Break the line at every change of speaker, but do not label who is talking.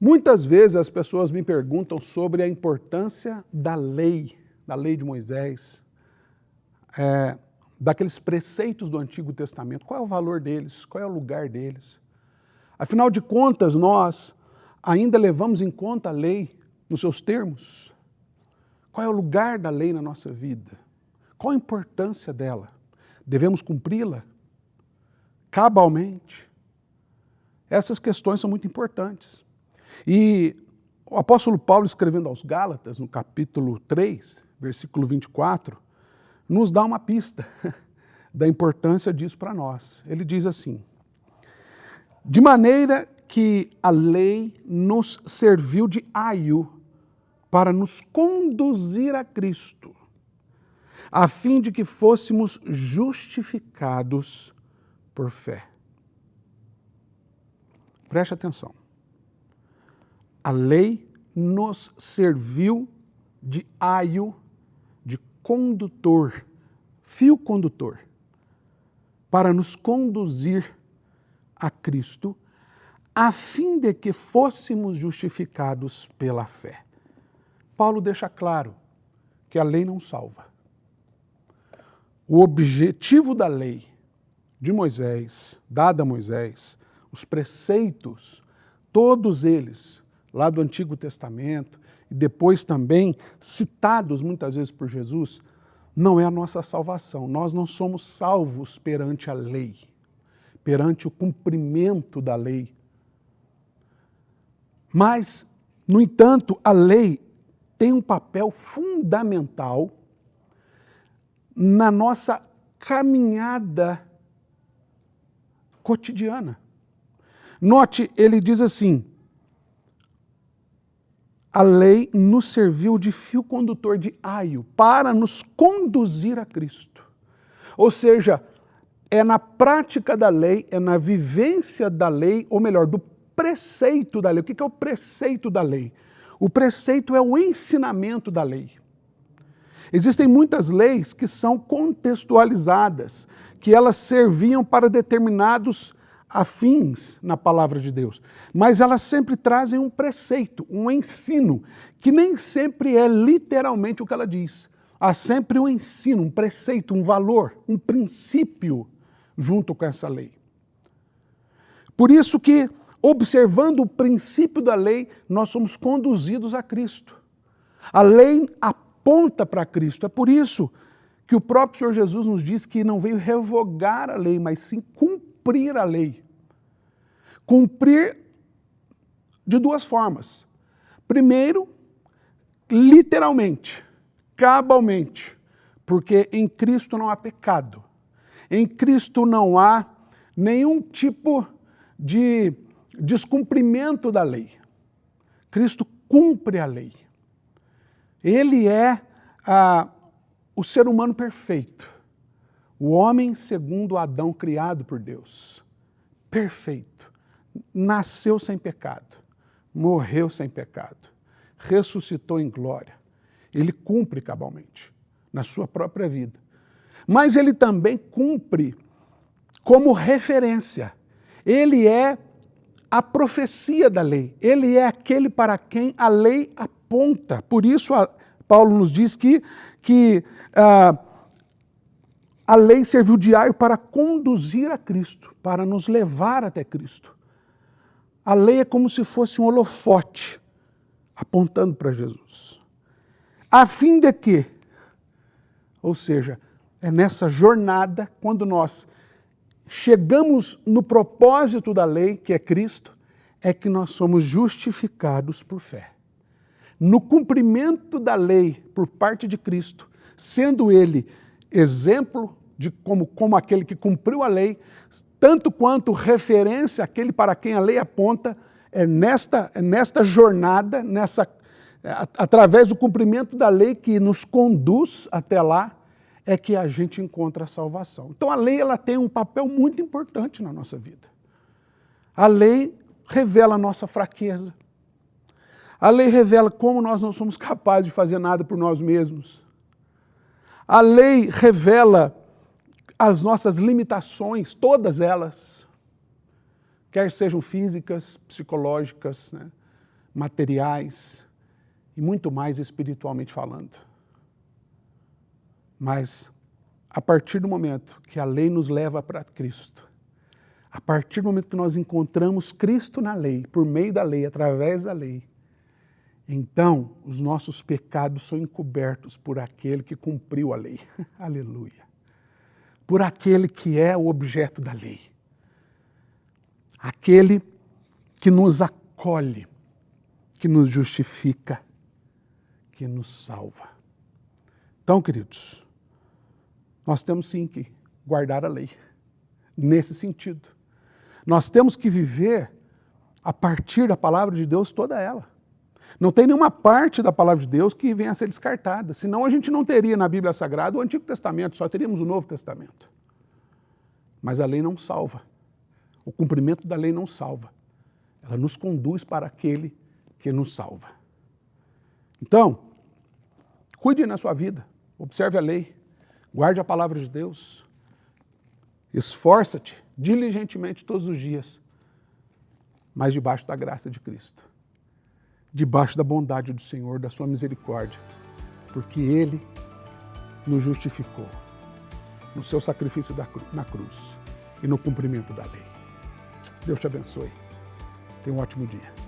Muitas vezes as pessoas me perguntam sobre a importância da lei de Moisés, daqueles preceitos do Antigo Testamento. Qual é o valor deles? Qual é o lugar deles? Afinal de contas, nós ainda levamos em conta a lei nos seus termos? Qual é o lugar da lei na nossa vida? Qual a importância dela? Devemos cumpri-la cabalmente? Essas questões são muito importantes. E o apóstolo Paulo, escrevendo aos Gálatas, no capítulo 3, versículo 24, nos dá uma pista da importância disso para nós. Ele diz assim: de maneira que a lei nos serviu de aio para nos conduzir a Cristo, a fim de que fôssemos justificados por fé. Preste atenção. A lei nos serviu de aio, de condutor, fio condutor, para nos conduzir a Cristo, a fim de que fôssemos justificados pela fé. Paulo deixa claro que a lei não salva. O objetivo da lei de Moisés, dada a Moisés, os preceitos, todos eles, lá do Antigo Testamento, e depois também citados muitas vezes por Jesus, não é a nossa salvação. Nós não somos salvos perante a lei, perante o cumprimento da lei. Mas, no entanto, a lei tem um papel fundamental na nossa caminhada cotidiana. Note, ele diz assim: a lei nos serviu de fio condutor, de aio, para nos conduzir a Cristo. Ou seja, é na prática da lei, é na vivência da lei, ou melhor, do preceito da lei. O que é o preceito da lei? O preceito é o ensinamento da lei. Existem muitas leis que são contextualizadas, que elas serviam para determinados afins na palavra de Deus, mas elas sempre trazem um preceito, um ensino, que nem sempre é literalmente o que ela diz. Há sempre um ensino, um preceito, um valor, um princípio junto com essa lei. Por isso que, observando o princípio da lei, nós somos conduzidos a Cristo. A lei aponta para Cristo. É por isso que o próprio Senhor Jesus nos diz que não veio revogar a lei, mas sim cumprir a lei. Cumprir de duas formas. Primeiro, literalmente, cabalmente, porque em Cristo não há pecado. Em Cristo não há nenhum tipo de descumprimento da lei. Cristo cumpre a lei. Ele é o ser humano perfeito. O homem segundo Adão criado por Deus. Perfeito. Nasceu sem pecado. Morreu sem pecado. Ressuscitou em glória. Ele cumpre cabalmente na sua própria vida. Mas ele também cumpre como referência. Ele é a profecia da lei. Ele é aquele para quem a lei aponta. Por isso, Paulo nos diz que a lei serviu de aio para conduzir a Cristo, para nos levar até Cristo. A lei é como se fosse um holofote apontando para Jesus. A fim de que? Ou seja, é nessa jornada, quando nós chegamos no propósito da lei, que é Cristo, é que nós somos justificados por fé. No cumprimento da lei por parte de Cristo, sendo Ele exemplo de como aquele que cumpriu a lei, tanto quanto referência àquele para quem a lei aponta, é nesta jornada, através do cumprimento da lei que nos conduz até lá, é que a gente encontra a salvação. Então a lei ela tem um papel muito importante na nossa vida. A lei revela a nossa fraqueza. A lei revela como nós não somos capazes de fazer nada por nós mesmos. A lei revela as nossas limitações, todas elas, quer sejam físicas, psicológicas, né? materiais e muito mais espiritualmente falando. Mas a partir do momento que a lei nos leva para Cristo, a partir do momento que nós encontramos Cristo na lei, por meio da lei, através da lei, então os nossos pecados são encobertos por aquele que cumpriu a lei. Aleluia. Por aquele que é o objeto da lei. Aquele que nos acolhe, que nos justifica, que nos salva. Então, queridos, nós temos sim que guardar a lei, nesse sentido. Nós temos que viver a partir da palavra de Deus toda ela. Não tem nenhuma parte da palavra de Deus que venha a ser descartada, senão a gente não teria na Bíblia Sagrada o Antigo Testamento, só teríamos o Novo Testamento. Mas a lei não salva. O cumprimento da lei não salva. Ela nos conduz para aquele que nos salva. Então, cuide na sua vida, observe a lei, guarde a palavra de Deus, esforça-te diligentemente todos os dias, mas debaixo da graça de Cristo, debaixo da bondade do Senhor, da sua misericórdia, porque Ele nos justificou no seu sacrifício na cruz e no cumprimento da lei. Deus te abençoe. Tenha um ótimo dia.